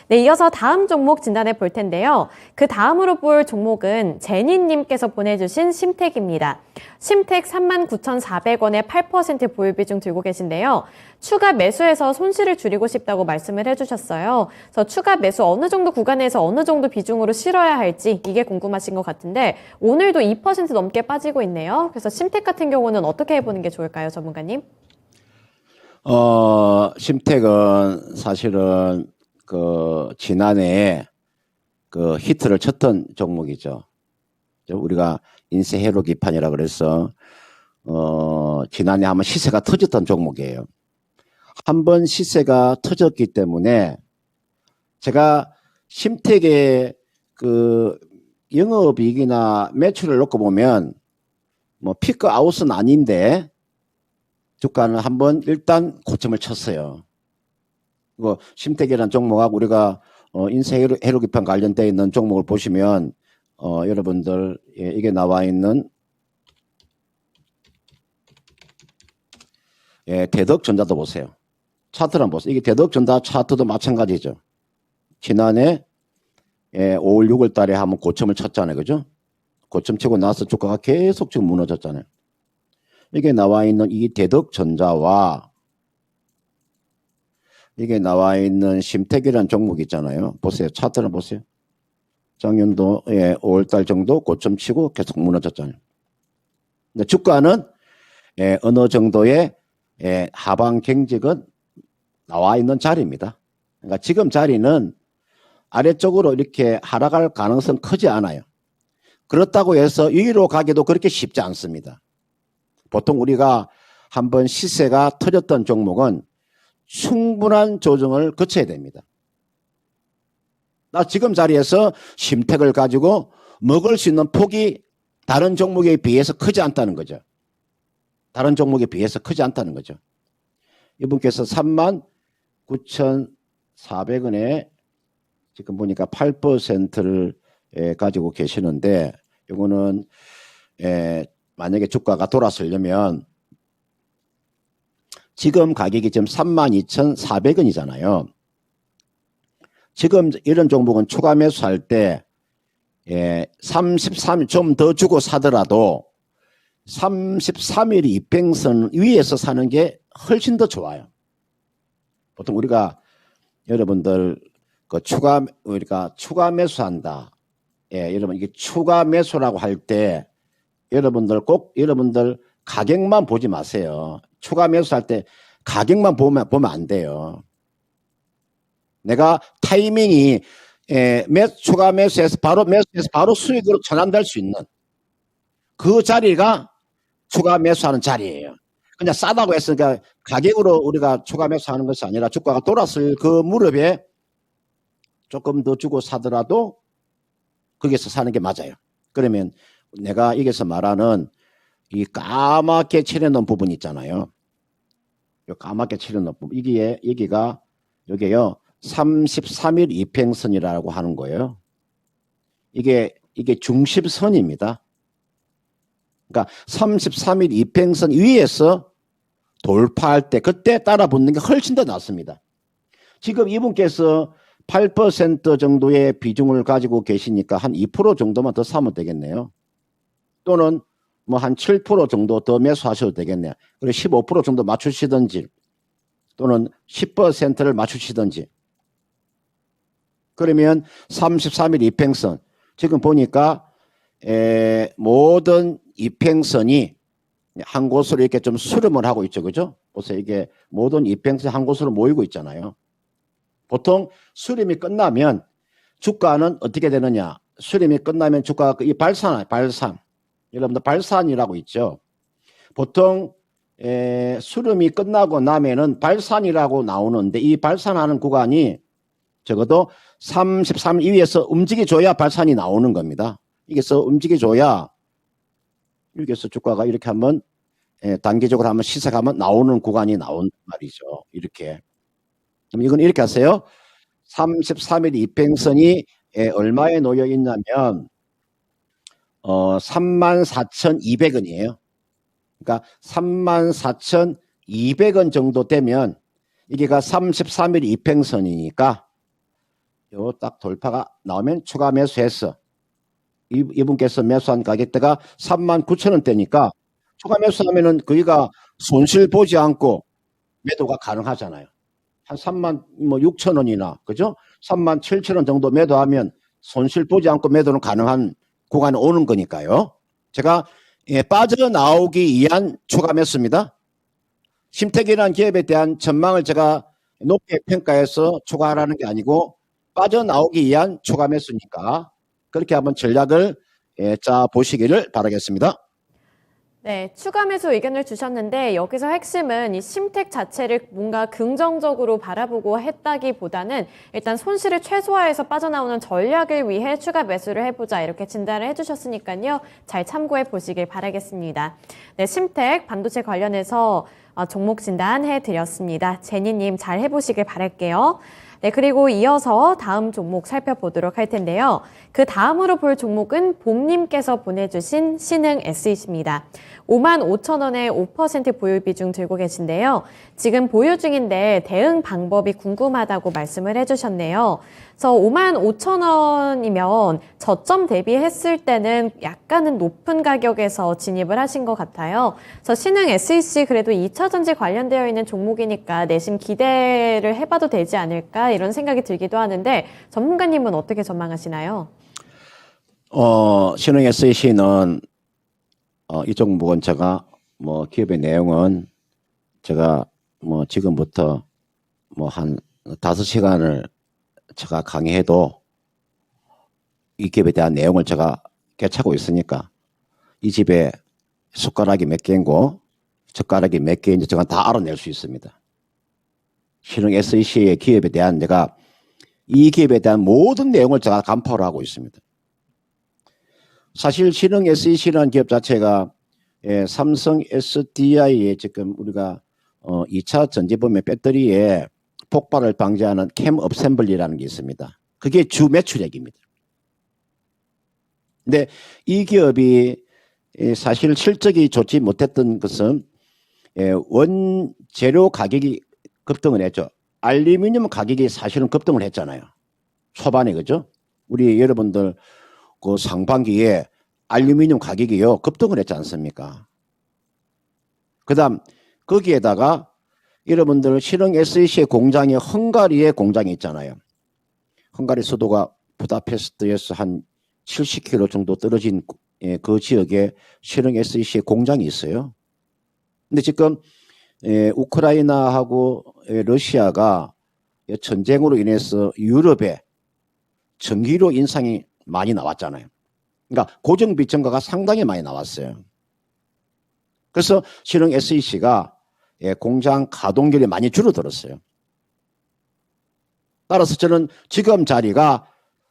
Speaker 2: 네, 이어서 다음 종목 진단해 볼 텐데요. 그 다음으로 볼 종목은 제니님께서 보내주신 심택입니다. 심택 39,400원에 8% 보유 비중 들고 계신데요. 추가 매수해서 손실을 줄이고 싶다고 말씀을 해주셨어요. 그래서 추가 매수 어느 정도 구간에서 어느 정도 비중으로 실어야 할지 이게 궁금하신 것 같은데 오늘도 2% 넘게 빠지고 있네요. 그래서 심택 같은 경우는 어떻게 해보는 게 좋을까요, 전문가님?
Speaker 3: 심택은 사실은 지난해에 히트를 쳤던 종목이죠. 우리가 인쇄 회로 기판이라 그래서, 지난해 한번 시세가 터졌던 종목이에요. 한번 시세가 터졌기 때문에 제가 심택의 영업이익이나 매출을 놓고 보면 피크 아웃은 아닌데 주가는 한번 일단 고점을 쳤어요. 심택이라는 종목하고 우리가 인쇄 회로기판 관련되어 있는 종목을 보시면 여러분들 이게 나와 있는 대덕전자도 보세요. 차트를 한번 보세요. 이게 대덕전자 차트도 마찬가지죠. 지난해 5월 6월 달에 한번 고점을 쳤잖아요. 그죠? 고점 치고 나서 주가가 계속 지금 무너졌잖아요. 이게 나와 있는 이 대덕전자와 이게 나와 있는 심택이라는 종목 있잖아요. 보세요. 차트를 보세요. 작년도 5월달 정도 고점 치고 계속 무너졌잖아요. 근데 주가는 어느 정도의 하방 경직은 나와 있는 자리입니다. 그러니까 지금 자리는 아래쪽으로 이렇게 하락할 가능성 크지 않아요. 그렇다고 해서 위로 가기도 그렇게 쉽지 않습니다. 보통 우리가 한번 시세가 터졌던 종목은 충분한 조정을 거쳐야 됩니다. 나 지금 자리에서 심택을 가지고 먹을 수 있는 폭이 다른 종목에 비해서 크지 않다는 거죠. 다른 종목에 비해서 크지 않다는 거죠. 이분께서 39,400원에 지금 보니까 8%를 가지고 계시는데 이거는 만약에 주가가 돌아서려면 지금 가격이 지금 32,400원이잖아요. 지금 이런 종목은 추가 매수할 때 33일 좀 더 주고 사더라도 33일 이평선 위에서 사는 게 훨씬 더 좋아요. 보통 우리가 여러분들 우리가 추가 매수한다. 여러분 이게 추가 매수라고 할 때 여러분들 가격만 보지 마세요. 추가 매수할 때 가격만 보면 안 돼요. 내가 타이밍이 추가 매수해서 바로 수익으로 전환될 수 있는 그 자리가 추가 매수하는 자리예요. 그냥 싸다고 했으니까 가격으로 우리가 추가 매수하는 것이 아니라 주가가 돌았을 그 무렵에 조금 더 주고 사더라도 거기서 사는 게 맞아요. 그러면 내가 여기서 말하는 이 까맣게 칠해놓은 부분 있잖아요. 이 까맣게 칠해놓은 부분. 여기가 33일 이평선이라고 하는 거예요. 이게 중심선입니다. 그러니까 33일 이평선 위에서 돌파할 때 그때 따라 붙는 게 훨씬 더 낫습니다. 지금 이분께서 8% 정도의 비중을 가지고 계시니까 한 2% 정도만 더 사면 되겠네요. 또는 뭐 한 7% 정도 더 매수하셔도 되겠네요. 그리고 15% 정도 맞추시든지 또는 10%를 맞추시든지. 그러면 33일 이평선 지금 보니까 모든 이평선이 한 곳으로 이렇게 좀 수렴을 하고 있죠. 그죠? 보세요. 이게 모든 이평선이 한 곳으로 모이고 있잖아요. 보통 수렴이 끝나면 주가는 어떻게 되느냐? 수렴이 끝나면 주가가 이 발산. 여러분들 발산이라고 있죠. 보통 수렴이 끝나고 나면은 발산이라고 나오는데 이 발산하는 구간이 적어도 33 위에서 움직여줘야 발산이 나오는 겁니다. 여기서 움직여줘야 여기서 주가가 이렇게 한번 단기적으로 한번 시작하면 나오는 구간이 나온 말이죠. 이렇게. 그럼 이건 이렇게 하세요. 33일 이평선이 얼마에 놓여 있냐면 34,200원이에요. 그러니까 34,200원 정도 되면 이게가 33일 이평선이니까 요 딱 돌파가 나오면 추가 매수해서 이분께서 매수한 가격대가 39,000원대니까 추가 매수하면은 거기가 손실 보지 않고 매도가 가능하잖아요. 한 36,000원이나 그죠? 37,000원 정도 매도하면 손실 보지 않고 매도는 가능한 구간에 오는 거니까요. 제가 빠져나오기 위한 추가 매수입니다. 심택이라는 기업에 대한 전망을 제가 높게 평가해서 추가하라는 게 아니고 빠져나오기 위한 추가 매수니까 그렇게 한번 전략을 짜 보시기를 바라겠습니다.
Speaker 2: 네, 추가 매수 의견을 주셨는데 여기서 핵심은 이 심택 자체를 뭔가 긍정적으로 바라보고 했다기보다는 일단 손실을 최소화해서 빠져나오는 전략을 위해 추가 매수를 해보자 이렇게 진단을 해주셨으니까요. 잘 참고해 보시길 바라겠습니다. 네, 심택 반도체 관련해서 종목 진단 해드렸습니다. 제니님 잘 해보시길 바랄게요. 네, 그리고 이어서 다음 종목 살펴보도록 할 텐데요. 그 다음으로 볼 종목은 봄님께서 보내주신 신흥 SEC입니다. 55,000원에 5% 보유 비중 들고 계신데요. 지금 보유 중인데 대응 방법이 궁금하다고 말씀을 해주셨네요. 그래서 55,000원이면 저점 대비했을 때는 약간은 높은 가격에서 진입을 하신 것 같아요. 그래서 신흥 SEC 그래도 2차전지 관련되어 있는 종목이니까 내심 기대를 해봐도 되지 않을까 이런 생각이 들기도 하는데 전문가님은 어떻게 전망하시나요?
Speaker 3: 신흥 SEC는 이 종목은 제가 뭐 기업의 내용은 제가 뭐 지금부터 뭐 한 5시간을 제가 강의해도 이 기업에 대한 내용을 제가 깨차고 있으니까 이 집에 숟가락이 몇 개인고 젓가락이 몇 개인지 제가 다 알아낼 수 있습니다. 신흥 SEC의 기업에 대한 내가 이 기업에 대한 모든 내용을 제가 간파를 하고 있습니다. 사실 신흥 SEC라는 기업 자체가 삼성 SDI에 지금 우리가 2차 전지범의 배터리에 폭발을 방지하는 캠 업셈블리라는 게 있습니다. 그게 주 매출액입니다. 근데 이 기업이 사실 실적이 좋지 못했던 것은 원재료 가격이 급등을 했죠. 알루미늄 가격이 사실은 급등을 했잖아요. 초반에 그죠? 우리 여러분들 그 상반기에 알루미늄 가격이요 급등을 했지 않습니까? 그다음 거기에다가 여러분들 신흥 SEC의 공장이 헝가리에 공장이 있잖아요. 헝가리 수도가 부다페스트에서 한 70km 정도 떨어진 그 지역에 신흥 SEC의 공장이 있어요. 근데 지금 우크라이나하고 러시아가 전쟁으로 인해서 유럽에 전기료 인상이 많이 나왔잖아요. 그러니까 고정비정가가 상당히 많이 나왔어요. 그래서 신흥 SEC가 공장 가동률이 많이 줄어들었어요. 따라서 저는 지금 자리가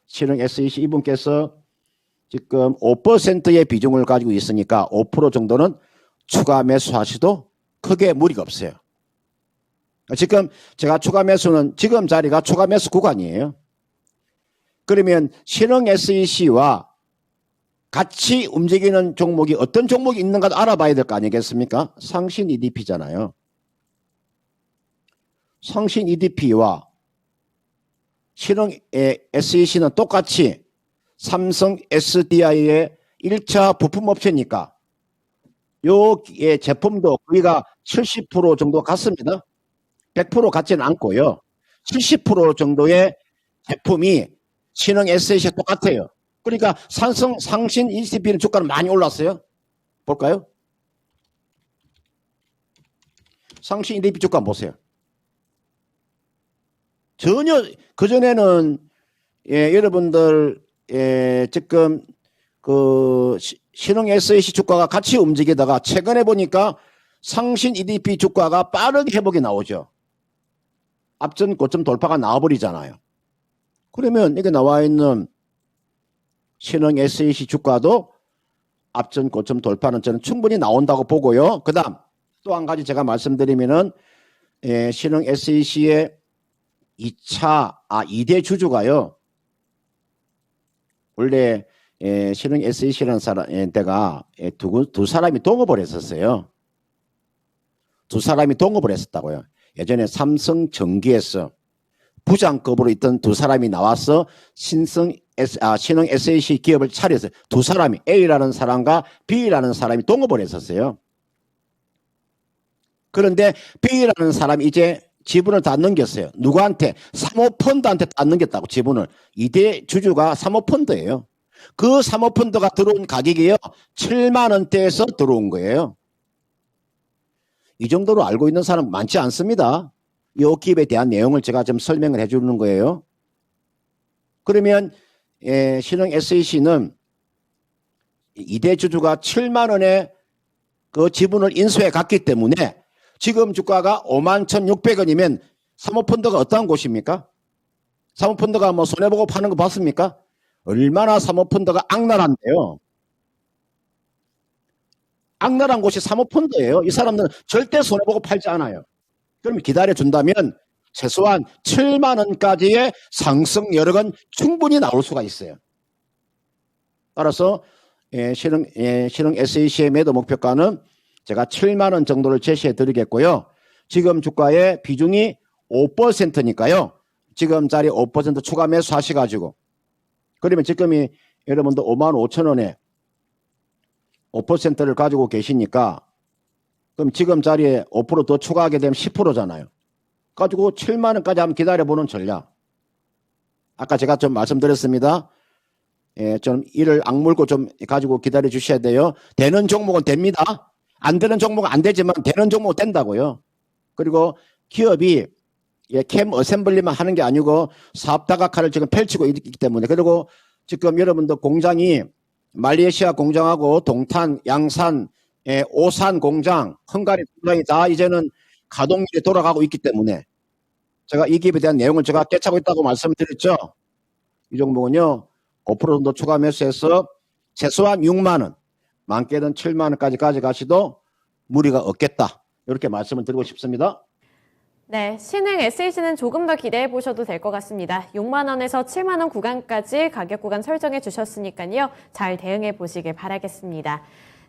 Speaker 3: 신흥 SEC 이분께서 지금 5%의 비중을 가지고 있으니까 5% 정도는 추가 매수하셔도 크게 무리가 없어요. 지금 제가 추가 매수는 지금 자리가 추가 매수 구간이에요. 그러면 신흥 SEC와 같이 움직이는 종목이 어떤 종목이 있는가도 알아봐야 될 거 아니겠습니까? 상신 EDP잖아요. 상신 EDP와 신흥 SEC는 똑같이 삼성 SDI의 1차 부품업체니까 요 제품도 거기가 70% 정도 같습니다. 100% 같지는 않고요. 70% 정도의 제품이 신흥 SEC와 똑같아요. 그러니까 상신 EDP는 주가는 많이 올랐어요. 볼까요? 상신 EDP 주가 보세요. 전혀 그전에는 여러분들 지금 그 신흥 SEC 주가가 같이 움직이다가 최근에 보니까 상신 EDP 주가가 빠르게 회복이 나오죠. 앞전 고점 돌파가 나와버리잖아요. 그러면 이게 나와 있는 신흥 SEC 주가도 앞전 고점 돌파는 저는 충분히 나온다고 보고요. 그 다음 또 한 가지 제가 말씀드리면은 신흥 SEC의 2대 주주가요. 원래 신흥 SEC라는 데가 두 사람이 동업을 했었어요. 두 사람이 동업을 했었다고요. 예전에 삼성전기에서 부장급으로 있던 두 사람이 나와서 신흥 SEC 기업을 차렸어요. 두 사람이 A라는 사람과 B라는 사람이 동업을 했었어요. 그런데 B라는 사람이 이제 지분을 다 넘겼어요. 누구한테? 사모펀드한테 다 넘겼다고 지분을. 2대 주주가 사모펀드예요. 그 사모펀드가 들어온 가격이요. 7만 원대에서 들어온 거예요. 이 정도로 알고 있는 사람 많지 않습니다. 이 기업에 대한 내용을 제가 좀 설명을 해주는 거예요. 그러면 신흥 SEC는 2대 주주가 7만 원의 그 지분을 인수해 갔기 때문에 지금 주가가 51,600원이면 사모펀드가 어떠한 곳입니까? 사모펀드가 뭐 손해보고 파는 거 봤습니까? 얼마나 사모펀드가 악랄한데요. 악랄한 곳이 사모펀드예요. 이 사람들은 절대 손해보고 팔지 않아요. 그럼 기다려준다면 최소한 7만 원까지의 상승 여력은 충분히 나올 수가 있어요. 따라서 신흥 SEC의 매도 목표가는 제가 7만 원 정도를 제시해 드리겠고요. 지금 주가의 비중이 5%니까요. 지금 자리 5% 추가 매수 하셔가지고 그러면 지금이 여러분도 55,000원에 5%를 가지고 계시니까 그럼 지금 자리에 5% 더 추가하게 되면 10%잖아요. 가지고 7만 원까지 한번 기다려보는 전략. 아까 제가 좀 말씀드렸습니다. 좀 이를 악물고 좀 가지고 기다려 주셔야 돼요. 되는 종목은 됩니다. 안 되는 종목은 안 되지만 되는 종목은 된다고요. 그리고 기업이 캠 어셈블리만 하는 게 아니고 사업 다각화를 지금 펼치고 있기 때문에 그리고 지금 여러분들 공장이 말레이시아 공장하고 동탄, 양산, 오산 공장, 헝가리 공장이 다 이제는 가동률이 돌아가고 있기 때문에 제가 이 기업에 대한 내용을 제가 깨차고 있다고 말씀드렸죠. 이 종목은요. 5% 정도 추가 매수해서 최소한 6만 원, 많게는 7만 원까지 가져가시도 무리가 없겠다. 이렇게 말씀을 드리고 싶습니다.
Speaker 2: 네, 신흥 SEC는 조금 더 기대해 보셔도 될 것 같습니다. 6만 원에서 7만 원 구간까지 가격 구간 설정해 주셨으니까요. 잘 대응해 보시길 바라겠습니다.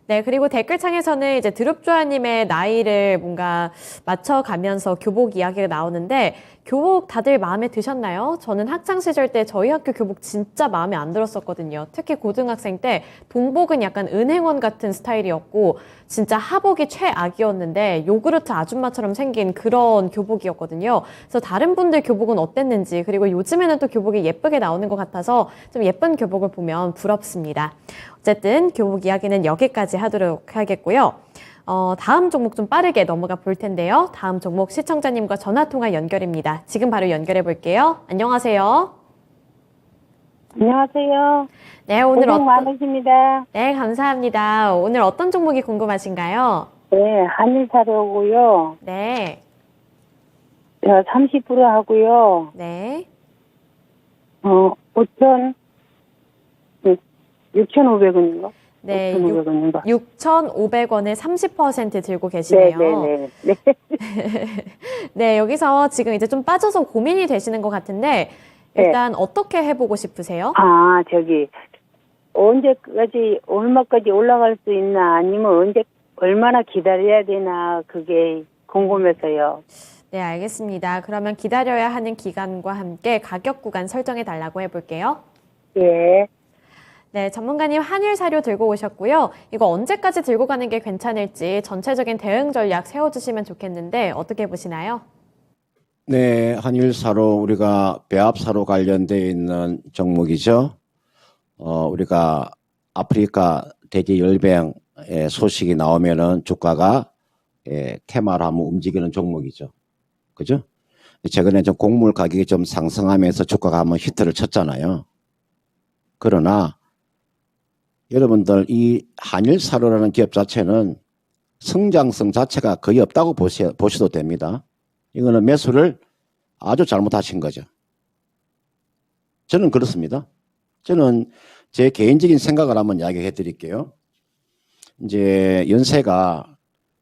Speaker 2: 네, 그리고 댓글창에서는 이제 드룹조아님의 나이를 뭔가 맞춰가면서 교복 이야기가 나오는데 교복 다들 마음에 드셨나요? 저는 학창시절 때 저희 학교 교복 진짜 마음에 안 들었었거든요. 특히 고등학생 때 동복은 약간 은행원 같은 스타일이었고 진짜 하복이 최악이었는데 요구르트 아줌마처럼 생긴 그런 교복이었거든요. 그래서 다른 분들 교복은 어땠는지 그리고 요즘에는 또 교복이 예쁘게 나오는 것 같아서 좀 예쁜 교복을 보면 부럽습니다. 어쨌든 교복 이야기는 여기까지 하도록 하겠고요. 다음 종목 좀 빠르게 넘어가 볼 텐데요. 다음 종목 시청자님과 전화통화 연결입니다. 지금 바로 연결해 볼게요. 안녕하세요.
Speaker 5: 안녕하세요.
Speaker 2: 네, 오늘
Speaker 5: 고생 많으십니다.
Speaker 2: 네, 감사합니다. 오늘 어떤 종목이 궁금하신가요?
Speaker 5: 네, 한일사료고요.
Speaker 2: 네,
Speaker 5: 30% 하고요.
Speaker 2: 네,
Speaker 5: 6,500원인가?
Speaker 2: 네,
Speaker 5: 6,500원인가?
Speaker 2: 6,500원에 30% 들고 계시네요.
Speaker 5: 네.
Speaker 2: 네, 여기서 지금 이제 좀 빠져서 고민이 되시는 것 같은데, 일단 어떻게 해보고 싶으세요?
Speaker 5: 언제까지, 얼마까지 올라갈 수 있나, 아니면 얼마나 기다려야 되나, 그게 궁금해서요.
Speaker 2: 네, 알겠습니다. 그러면 기다려야 하는 기간과 함께 가격 구간 설정해 달라고 해볼게요.
Speaker 5: 예.
Speaker 2: 네, 전문가님 한일 사료 들고 오셨고요. 이거 언제까지 들고 가는 게 괜찮을지 전체적인 대응 전략 세워주시면 좋겠는데 어떻게 보시나요?
Speaker 3: 네, 한일사로 우리가 배합사로 관련되어 있는 종목이죠. 우리가 아프리카 돼지 열병의 소식이 나오면은 주가가 테마를 한번 움직이는 종목이죠. 그죠? 최근에 좀 곡물 가격이 좀 상승하면서 주가가 한번 히트를 쳤잖아요. 그러나 여러분들 이 한일사료라는 기업 자체는 성장성 자체가 거의 없다고 보셔도 됩니다. 이거는 매수를 아주 잘못하신 거죠. 저는 그렇습니다. 저는 제 개인적인 생각을 한번 이야기해 드릴게요. 이제 연세가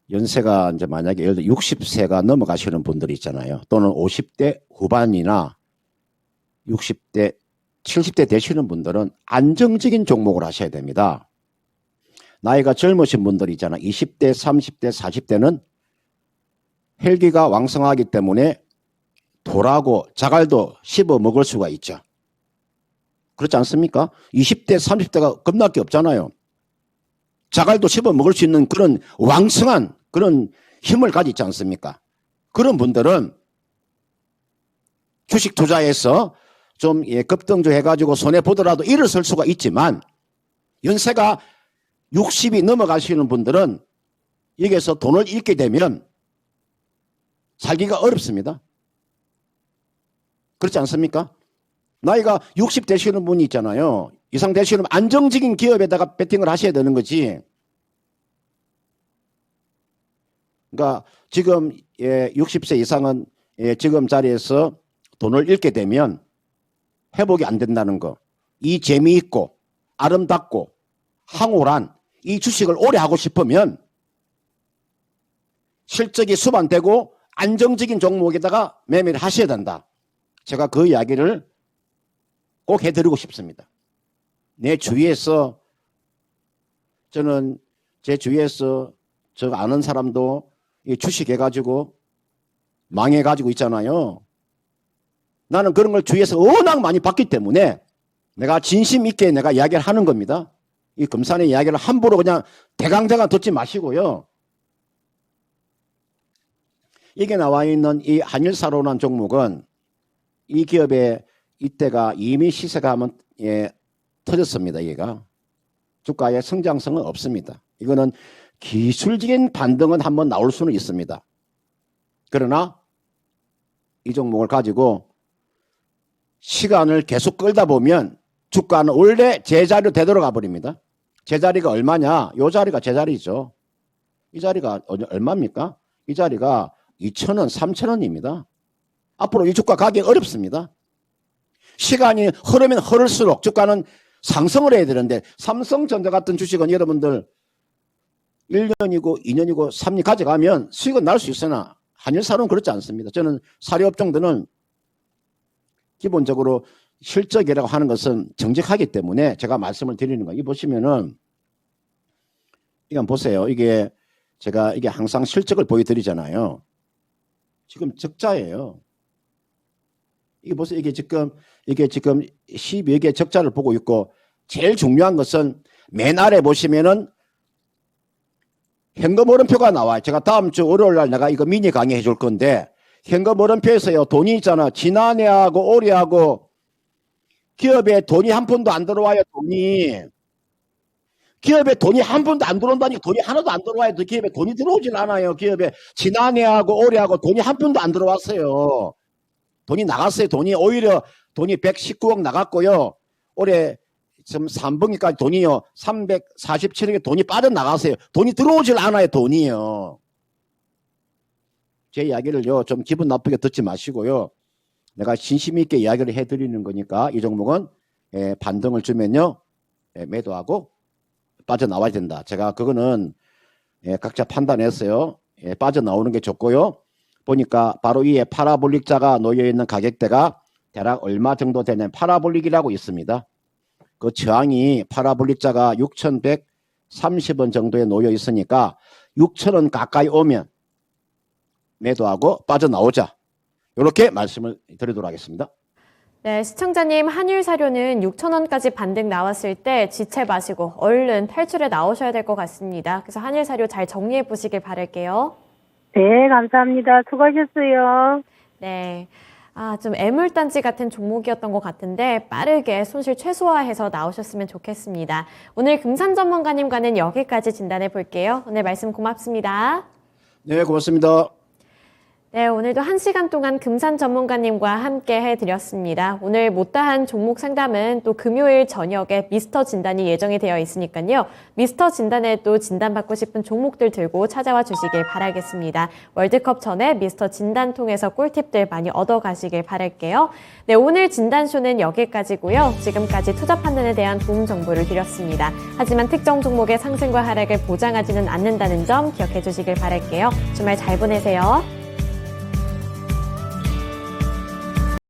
Speaker 3: 이제 만약에 예를 들어 60세가 넘어가시는 분들이 있잖아요. 또는 50대 후반이나 60대, 70대 되시는 분들은 안정적인 종목을 하셔야 됩니다. 나이가 젊으신 분들 있잖아요. 20대, 30대, 40대는 혈기가 왕성하기 때문에 돌하고 자갈도 씹어 먹을 수가 있죠. 그렇지 않습니까? 20대, 30대가 겁날 게 없잖아요. 자갈도 씹어 먹을 수 있는 그런 왕성한 그런 힘을 가지지 않습니까? 그런 분들은 주식 투자해서 좀 급등주 해가지고 손해보더라도 일어설 수가 있지만 연세가 60이 넘어가시는 분들은 여기에서 돈을 잃게 되면 살기가 어렵습니다. 그렇지 않습니까? 나이가 60 되시는 분이 있잖아요. 이상 되시는 안정적인 기업에다가 베팅을 하셔야 되는 거지. 그러니까 지금 60세 이상은 지금 자리에서 돈을 잃게 되면 회복이 안 된다는 거. 이 재미있고 아름답고 황홀한 이 주식을 오래 하고 싶으면 실적이 수반되고 안정적인 종목에다가 매매를 하셔야 된다. 제가 그 이야기를 꼭 해드리고 싶습니다. 내 주위에서 저는 제 주위에서 저 아는 사람도 이 주식 해가지고 망해가지고 있잖아요. 나는 그런 걸 주위에서 워낙 많이 봤기 때문에 내가 진심 있게 내가 이야기를 하는 겁니다. 이 금산의 이야기를 함부로 그냥 대강대강 듣지 마시고요. 이게 나와 있는 이 한일사로라는 종목은 이 기업의 이때가 이미 시세가 한번 터졌습니다. 얘가 주가의 성장성은 없습니다. 이거는 기술적인 반등은 한번 나올 수는 있습니다. 그러나 이 종목을 가지고 시간을 계속 끌다 보면 주가는 원래 제자리로 되돌아가 버립니다. 제자리가 얼마냐? 이 자리가 제자리죠. 이 자리가 얼마입니까? 이 자리가 2,000원, 3,000원입니다. 앞으로 이 주가 가기 어렵습니다. 시간이 흐르면 흐를수록 주가는 상승을 해야 되는데 삼성전자 같은 주식은 여러분들 1년이고 2년이고 3년 가져가면 수익은 날 수 있으나 한일사료는 그렇지 않습니다. 저는 사료업종들은 기본적으로 실적이라고 하는 것은 정직하기 때문에 제가 말씀을 드리는 거예요. 이 보시면은 이건 보세요. 이게 제가 이게 항상 실적을 보여드리잖아요. 지금 적자예요. 이게 보세요. 이게 지금 12여 개 적자를 보고 있고 제일 중요한 것은 맨 아래 보시면은 현금 흐름표가 나와요. 제가 다음 주 월요일 날 내가 이거 미니 강의해 줄 건데 현금 흐름표에서요. 돈이 있잖아. 지난해하고 올해하고 기업에 돈이 한 푼도 안 들어와요. 돈이. 기업에 돈이 한 푼도 안 들어온다니 돈이 하나도 안 들어와요. 기업에 돈이 들어오질 않아요. 기업에 지난해하고 올해하고 돈이 한 푼도 안 들어왔어요. 돈이 나갔어요. 오히려 돈이 119억 나갔고요. 올해 지금 3분기까지 돈이요 347억의 돈이 빠져나갔어요. 돈이 들어오질 않아요. 돈이요. 제 이야기를요 좀 기분 나쁘게 듣지 마시고요. 내가 진심 있게 이야기를 해드리는 거니까 이 종목은 반등을 주면요 매도하고 빠져나와야 된다. 제가 그거는 각자 판단했어요. 빠져나오는 게 좋고요. 보니까 바로 위에 파라볼릭자가 놓여있는 가격대가 대략 얼마 정도 되냐면 파라볼릭이라고 있습니다. 그 저항이 파라볼릭자가 6,130원 정도에 놓여 있으니까 6,000원 가까이 오면 매도하고 빠져나오자. 이렇게 말씀을 드리도록 하겠습니다.
Speaker 2: 네, 시청자님, 한일사료는 6,000원까지 반등 나왔을 때 지체 마시고 얼른 탈출해 나오셔야 될 것 같습니다. 그래서 한일사료 잘 정리해 보시길 바랄게요.
Speaker 5: 네, 감사합니다. 수고하셨어요.
Speaker 2: 네. 좀 애물단지 같은 종목이었던 것 같은데 빠르게 손실 최소화해서 나오셨으면 좋겠습니다. 오늘 금산전문가님과는 여기까지 진단해 볼게요. 오늘 말씀 고맙습니다.
Speaker 3: 네, 고맙습니다.
Speaker 2: 네, 오늘도 1시간 동안 금산 전문가님과 함께 해드렸습니다. 오늘 못다한 종목 상담은 또 금요일 저녁에 미스터 진단이 예정이 되어 있으니까요. 미스터 진단에 또 진단받고 싶은 종목들 들고 찾아와 주시길 바라겠습니다. 월드컵 전에 미스터 진단 통해서 꿀팁들 많이 얻어가시길 바랄게요. 네, 오늘 진단쇼는 여기까지고요. 지금까지 투자 판단에 대한 도움 정보를 드렸습니다. 하지만 특정 종목의 상승과 하락을 보장하지는 않는다는 점 기억해 주시길 바랄게요. 주말 잘 보내세요.